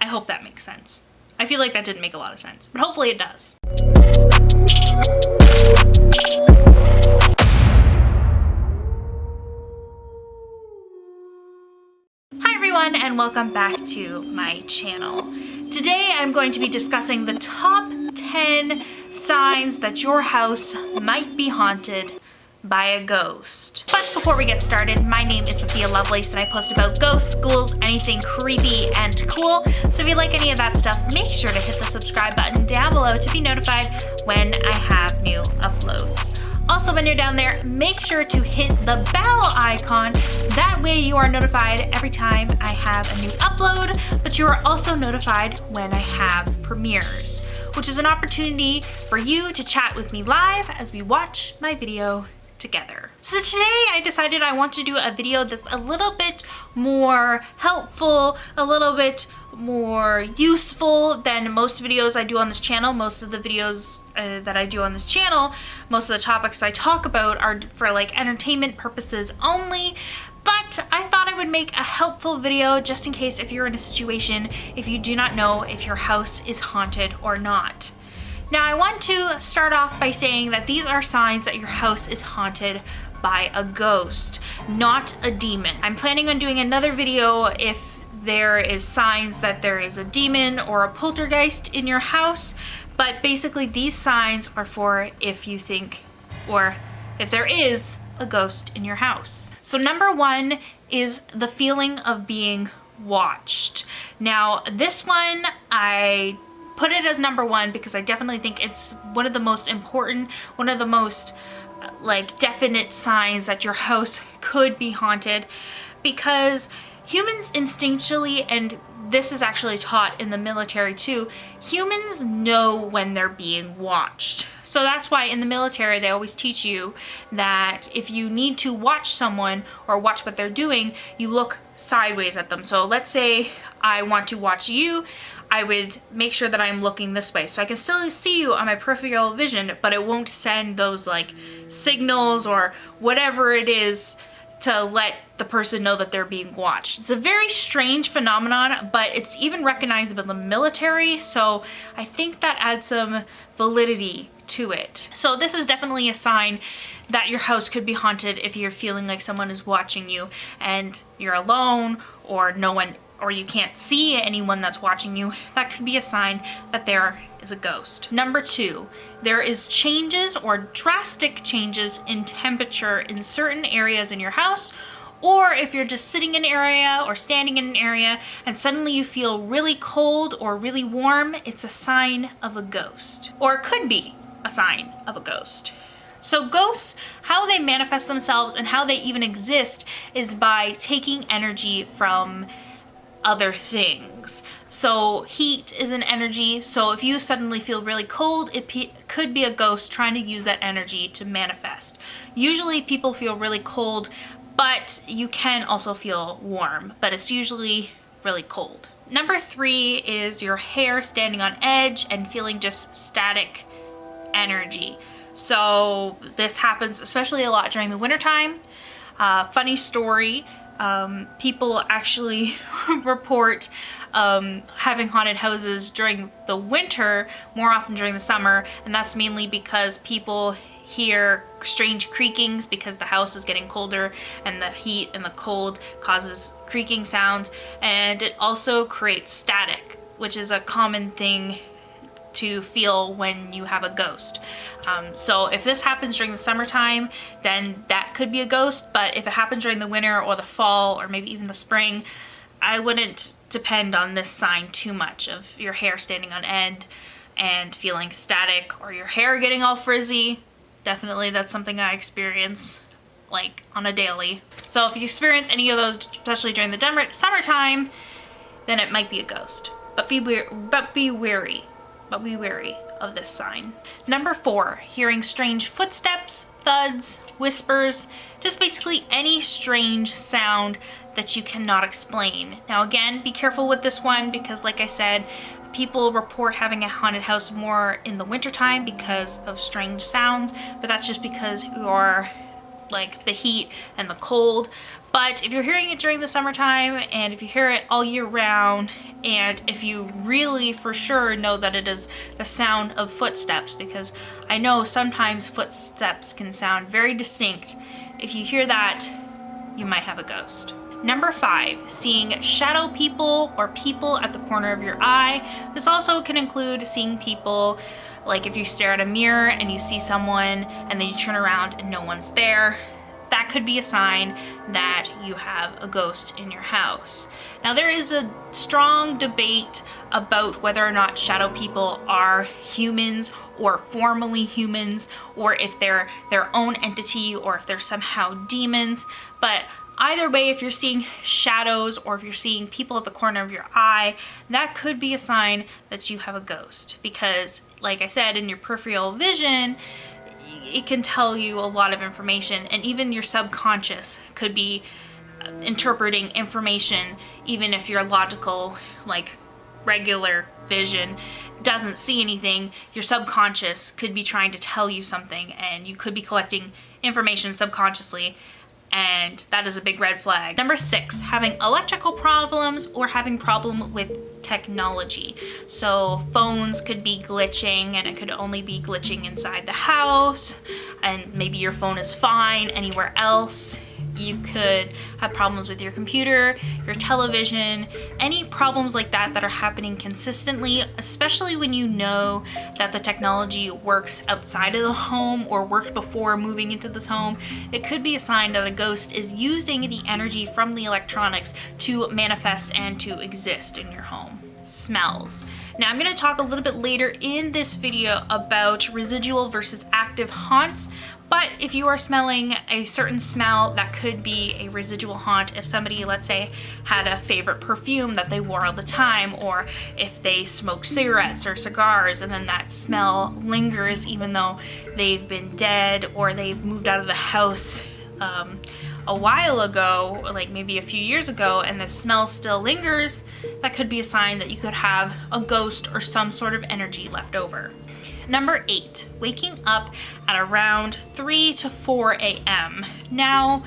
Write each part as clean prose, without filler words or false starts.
I hope that makes sense. I feel like that didn't make a lot of sense, but hopefully it does. Hi everyone, and welcome back to my channel. Today I'm going to be discussing the top 10 signs that your house might be haunted by a ghost. But before we get started, my name is Sophia Lovelace and I post about ghosts, ghouls, anything creepy and cool. So if you like any of that stuff, make sure to hit the subscribe button down below to be notified when I have new uploads. Also, when you're down there, make sure to hit the bell icon. That way you are notified every time I have a new upload, but you are also notified when I have premieres, which is an opportunity for you to chat with me live as we watch my video together. So today I decided I want to do a video that's a little bit more helpful, a little bit more useful than most videos I do on this channel. Most of the videos that I do on this channel, most of the topics I talk about are for like entertainment purposes only. But I thought I would make a helpful video just in case if you're in a situation, if you do not know if your house is haunted or not. Now I want to start off by saying that these are signs that your house is haunted by a ghost, not a demon. I'm planning on doing another video if there is signs that there is a demon or a poltergeist in your house, but basically these signs are for if you think or if there is a ghost in your house. So number one is the feeling of being watched. Now this one I put it as number one because I definitely think it's one of the most important, one of the most like definite signs that your house could be haunted, because humans instinctually, and this is actually taught in the military too, humans know when they're being watched. So that's why in the military they always teach you that if you need to watch someone or watch what they're doing, you look sideways at them. So let's say I want to watch you, I would make sure that I'm looking this way so I can still see you on my peripheral vision, but it won't send those like signals or whatever it is to let the person know that they're being watched. It's a very strange phenomenon, but it's even recognizable in the military, so I think that adds some validity to it. So this is definitely a sign that your house could be haunted if you're feeling like someone is watching you and you're alone or no one, or you can't see anyone that's watching you. That could be a sign that there is a ghost. Number two, there is changes or drastic changes in temperature in certain areas in your house, or if you're just sitting in an area or standing in an area and suddenly you feel really cold or really warm, it's a sign of a ghost, or it could be a sign of a ghost. So ghosts, how they manifest themselves and how they even exist is by taking energy from other things. So heat is an energy, so if you suddenly feel really cold, it could be a ghost trying to use that energy to manifest. Usually people feel really cold, but you can also feel warm, but it's usually really cold. Number three is your hair standing on edge and feeling just static energy. So this happens especially a lot during the wintertime. Funny story, people actually report having haunted houses during the winter more often during the summer, and that's mainly because people hear strange creakings because the house is getting colder and the heat and the cold causes creaking sounds, and it also creates static, which is a common thing to feel when you have a ghost. So if this happens during the summertime, then that could be a ghost, but if it happens during the winter or the fall or maybe even the spring, I wouldn't depend on this sign too much of your hair standing on end and feeling static or your hair getting all frizzy. Definitely that's something I experience like on a daily. So if you experience any of those, especially during the summertime, then it might be a ghost. But be wary of this sign. Number four, hearing strange footsteps, thuds, whispers, just basically any strange sound that you cannot explain. Now again, be careful with this one because like I said, people report having a haunted house more in the wintertime because of strange sounds, but that's just because like the heat and the cold. But if you're hearing it during the summertime, and if you hear it all year round, and if you really for sure know that it is the sound of footsteps, because I know sometimes footsteps can sound very distinct, if you hear that, you might have a ghost. Number 5, seeing shadow people or people at the corner of your eye. This also can include seeing people, like if you stare at a mirror and you see someone and then you turn around and no one's there. That could be a sign that you have a ghost in your house. Now, there is a strong debate about whether or not shadow people are humans or formerly humans, or if they're their own entity, or if they're somehow demons. But either way, if you're seeing shadows or if you're seeing people at the corner of your eye, that could be a sign that you have a ghost. Because, like I said, in your peripheral vision, it can tell you a lot of information, and even your subconscious could be interpreting information, even if your logical, like regular vision doesn't see anything. Your subconscious could be trying to tell you something, and you could be collecting information subconsciously, and that is a big red flag. Number 6, having electrical problems or having problem with technology. So phones could be glitching, and it could only be glitching inside the house, and maybe your phone is fine anywhere else. You could have problems with your computer, your television, any problems like that that are happening consistently, especially when you know that the technology works outside of the home or worked before moving into this home. It could be a sign that a ghost is using the energy from the electronics to manifest and to exist in your home. Smells. Now, I'm going to talk a little bit later in this video about residual versus active haunts, but if you are smelling a certain smell, that could be a residual haunt. If somebody, let's say, had a favorite perfume that they wore all the time, or if they smoked cigarettes or cigars and then that smell lingers even though they've been dead or they've moved out of the house a while ago, like maybe a few years ago, and the smell still lingers, that could be a sign that you could have a ghost or some sort of energy left over. Number 8, waking up at around 3 to 4 a.m. Now,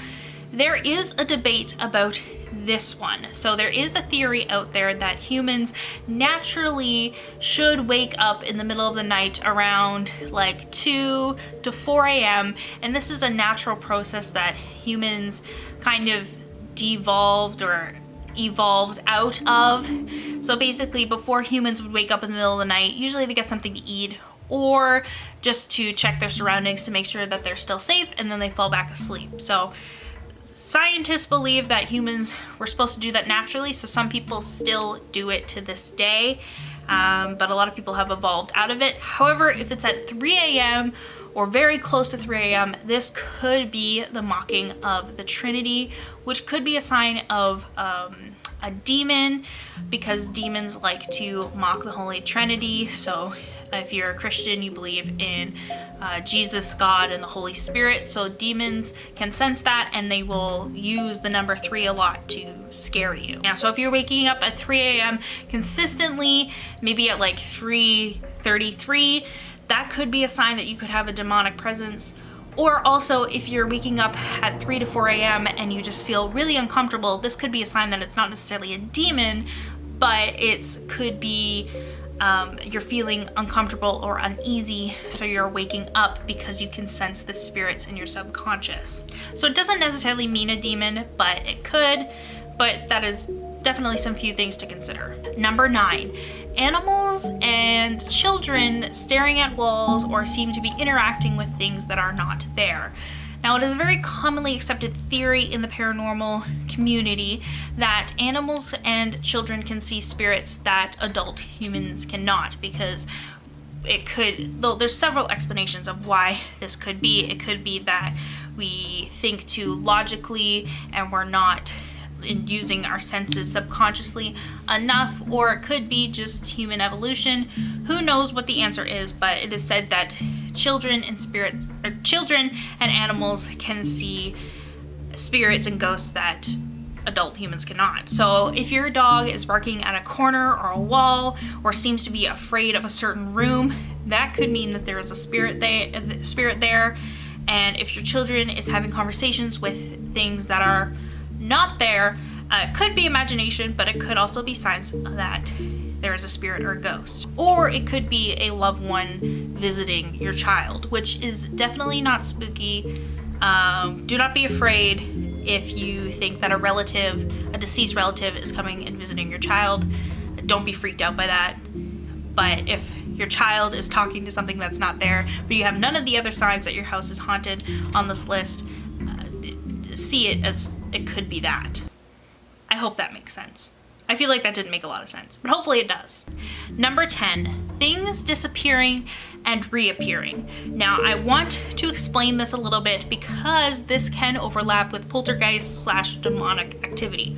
there is a debate about this one. So there is a theory out there that humans naturally should wake up in the middle of the night around like 2 to 4 a.m. And this is a natural process that humans kind of devolved or evolved out of. So basically, before humans would wake up in the middle of the night, usually to get something to eat or just to check their surroundings to make sure that they're still safe, and then they fall back asleep. So scientists believe that humans were supposed to do that naturally, so some people still do it to this day, but a lot of people have evolved out of it. However, if it's at 3 a.m. or very close to 3 a.m., this could be the mocking of the Trinity, which could be a sign of a demon, because demons like to mock the Holy Trinity. So if you're a Christian, you believe in Jesus, God, and the Holy Spirit. So demons can sense that, and they will use the number 3 a lot to scare you. Now, so if you're waking up at 3 a.m. consistently, maybe at like 3:33, that could be a sign that you could have a demonic presence. Or also, if you're waking up at 3 to 4 a.m. and you just feel really uncomfortable, this could be a sign that it's not necessarily a demon, but it could be you're feeling uncomfortable or uneasy, so you're waking up because you can sense the spirits in your subconscious. So it doesn't necessarily mean a demon, but it could, but that is definitely some few things to consider. Number 9, animals and children staring at walls or seem to be interacting with things that are not there. Now, it is a very commonly accepted theory in the paranormal community that animals and children can see spirits that adult humans cannot, because it could, though there's several explanations of why this could be. It could be that we think too logically and we're not using our senses subconsciously enough, or it could be just human evolution. Who knows what the answer is, but it is said that children and animals can see spirits and ghosts that adult humans cannot. So if your dog is barking at a corner or a wall or seems to be afraid of a certain room, that could mean that there is a spirit there. And if your children is having conversations with things that are not there, it could be imagination, but it could also be signs that there is a spirit or a ghost. Or it could be a loved one visiting your child, which is definitely not spooky. Do not be afraid if you think that a deceased relative is coming and visiting your child. Don't be freaked out by that. But if your child is talking to something that's not there, but you have none of the other signs that your house is haunted on this list, see it as it could be that. I hope that makes sense. I feel like that didn't make a lot of sense, but hopefully it does. Number 10, things disappearing and reappearing. Now, I want to explain this a little bit because this can overlap with poltergeist/demonic activity.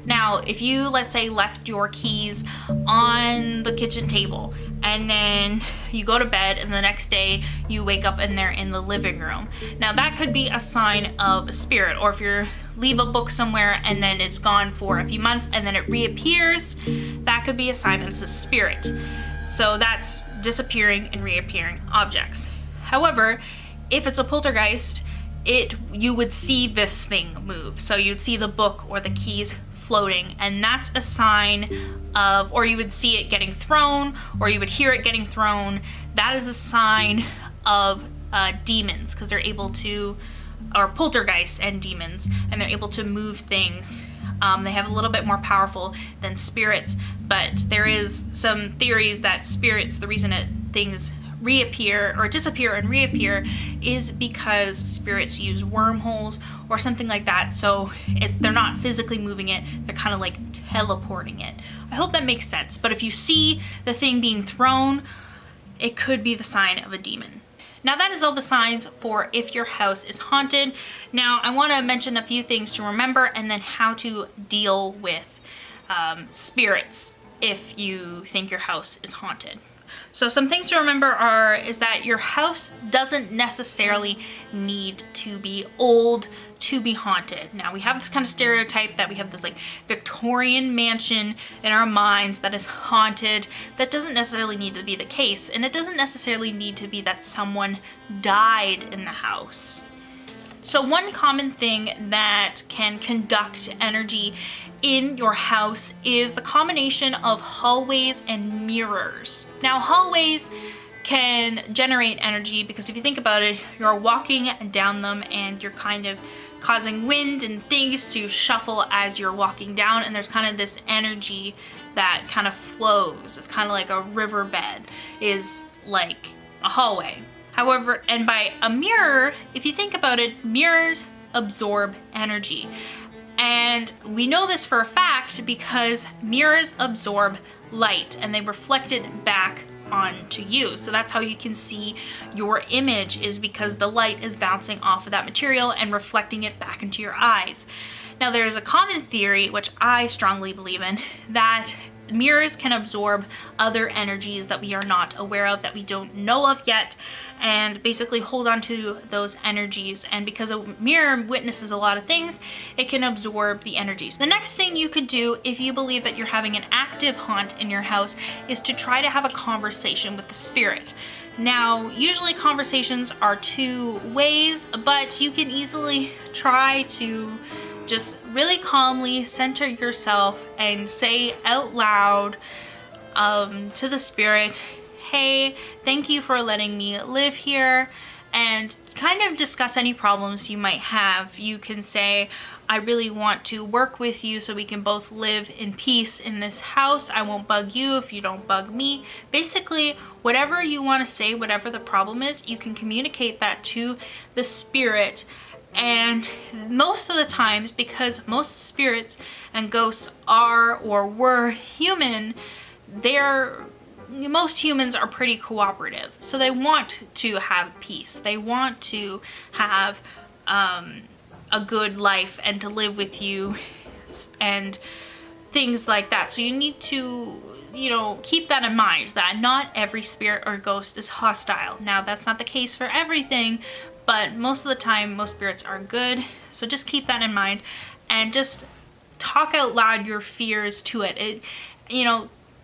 Now, if you, let's say, left your keys on the kitchen table and then you go to bed and the next day you wake up and they're in the living room. Now, that could be a sign of a spirit. Or if you leave a book somewhere and then it's gone for a few months and then it reappears, that could be a sign that it's a spirit. So that's disappearing and reappearing objects. However, if it's a poltergeist, you would see this thing move. So you'd see the book or the keys floating, and that's a sign of, or you would see it getting thrown, or you would hear it getting thrown. That is a sign of demons, because they're able to, or poltergeists and demons, and they're able to move things. They have a little bit more powerful than spirits, but there is some theories that spirits, the reason things reappear or disappear and reappear is because spirits use wormholes or something like that. So they're not physically moving it, they're kind of like teleporting it. I hope that makes sense. But if you see the thing being thrown, it could be the sign of a demon. Now that is all the signs for if your house is haunted. Now I want to mention a few things to remember and then how to deal with spirits if you think your house is haunted. So some things to remember is that your house doesn't necessarily need to be old to be haunted. Now we have this kind of stereotype that we have this like Victorian mansion in our minds that is haunted. That doesn't necessarily need to be the case, and it doesn't necessarily need to be that someone died in the house. So one common thing that can conduct energy in your house is the combination of hallways and mirrors. Now, hallways can generate energy because if you think about it, you're walking down them and you're kind of causing wind and things to shuffle as you're walking down, and there's kind of this energy that kind of flows. It's kind of like a riverbed is like a hallway. However, and by a mirror, if you think about it, mirrors absorb energy. And we know this for a fact because mirrors absorb light and they reflect it back onto you. So that's how you can see your image, is because the light is bouncing off of that material and reflecting it back into your eyes. Now there is a common theory, which I strongly believe in, that mirrors can absorb other energies that we are not aware of, that we don't know of yet, and basically hold on to those energies. And because a mirror witnesses a lot of things, it can absorb the energies. The next thing you could do if you believe that you're having an active haunt in your house is to try to have a conversation with the spirit. Now, usually conversations are two ways, but you can easily try to just really calmly center yourself and say out loud to the spirit, hey, thank you for letting me live here, and kind of discuss any problems you might have. You can say, I really want to work with you so we can both live in peace in this house. I won't bug you if you don't bug me. Basically, whatever you want to say, whatever the problem is, you can communicate that to the spirit. And most of the times, because most spirits and ghosts are or were human, most humans are pretty cooperative. So they want to have peace. They want to have a good life and to live with you and things like that. So you need to, keep that in mind, that not every spirit or ghost is hostile. Now, that's not the case for everything, but most of the time, most spirits are good. So just keep that in mind and just talk out loud your fears to it.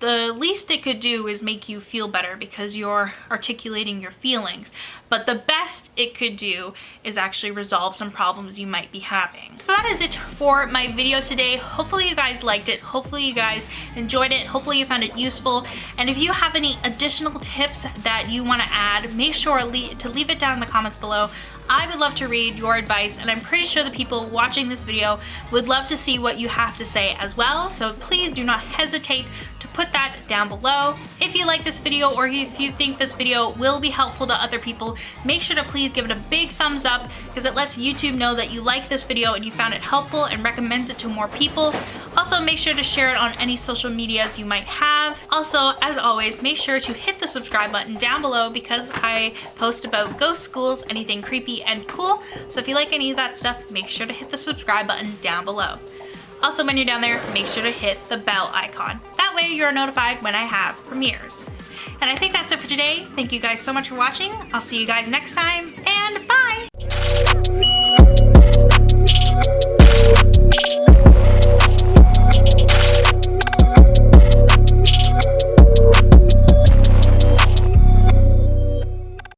the least it could do is make you feel better because you're articulating your feelings. But the best it could do is actually resolve some problems you might be having. So that is it for my video today. Hopefully you guys liked it. Hopefully you guys enjoyed it. Hopefully you found it useful. And if you have any additional tips that you want to add, make sure to leave it down in the comments below. I would love to read your advice, and I'm pretty sure the people watching this video would love to see what you have to say as well. So please do not hesitate to put that down below. If you like this video, or if you think this video will be helpful to other people, make sure to please give it a big thumbs up, because it lets YouTube know that you like this video and you found it helpful and recommends it to more people. Also, make sure to share it on any social medias you might have. Also, as always, make sure to hit the subscribe button down below, because I post about ghost schools, anything creepy and cool. So if you like any of that stuff, make sure to hit the subscribe button down below. Also, when you're down there, make sure to hit the bell icon. That way you're notified when I have premieres. And I think that's it for today. Thank you guys so much for watching. I'll see you guys next time, and bye!